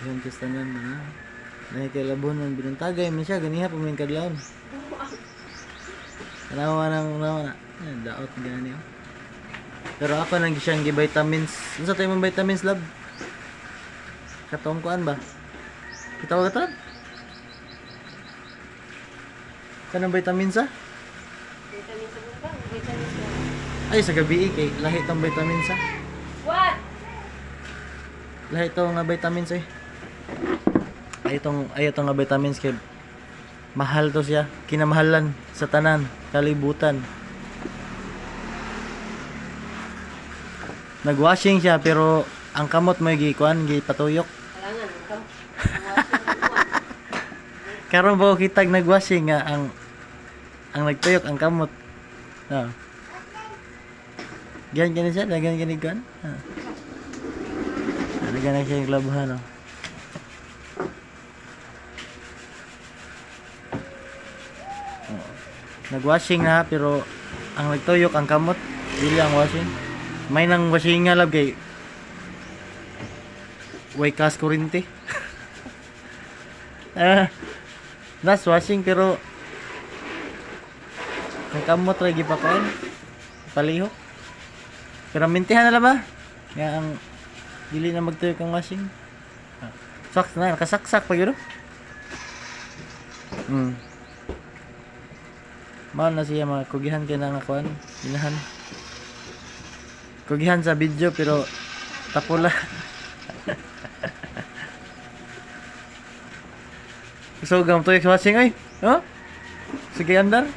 Yan kastanan na. Nahi kay labon ng binuntagay man siya ganiha pa man kadlawon. Tanawa na. Daot gani oh. Pero ako nang siyang gi-vitamins. Unsa tay mong vitamins lab? Katong kuan ba? Kita wa gatan? Kanang vitamins ah? Vitamin sa buka, vitamin sa... Ay sa gabi kay lahi tong vitamins ah. What? Lahi tong nga vitamins eh. Ay itong nga vitamins kay mahal to siya, kinamahalan sa tanan, kalibutan. Nagwashing siya pero ang kamot mo gikuan gipatuyok. Kailangan, ikaw. Karon ba kitag nagwashing nga ang nagtuyok ang kamot. Ah. Gan siya, dagan gani gan. Ah. Dagan na siya yung labahan oh. Nagwashing na pero ang nagtuyok ang kamot, dili ang washing. May nang washing nga lab kay way kas kurente. Nas washing pero ang kamot ra gipakuan. Palihok. Pero mintihan na lang ba? Nga ang dili na magtuyok ang washing. Saks na, nakasaksak pa yun. Mahal na siya mga kugihan kaya na nakuan. Inahan. Kugihan sa video pero tapula. So, gamto yung washing ay. Oh? Sige, andar.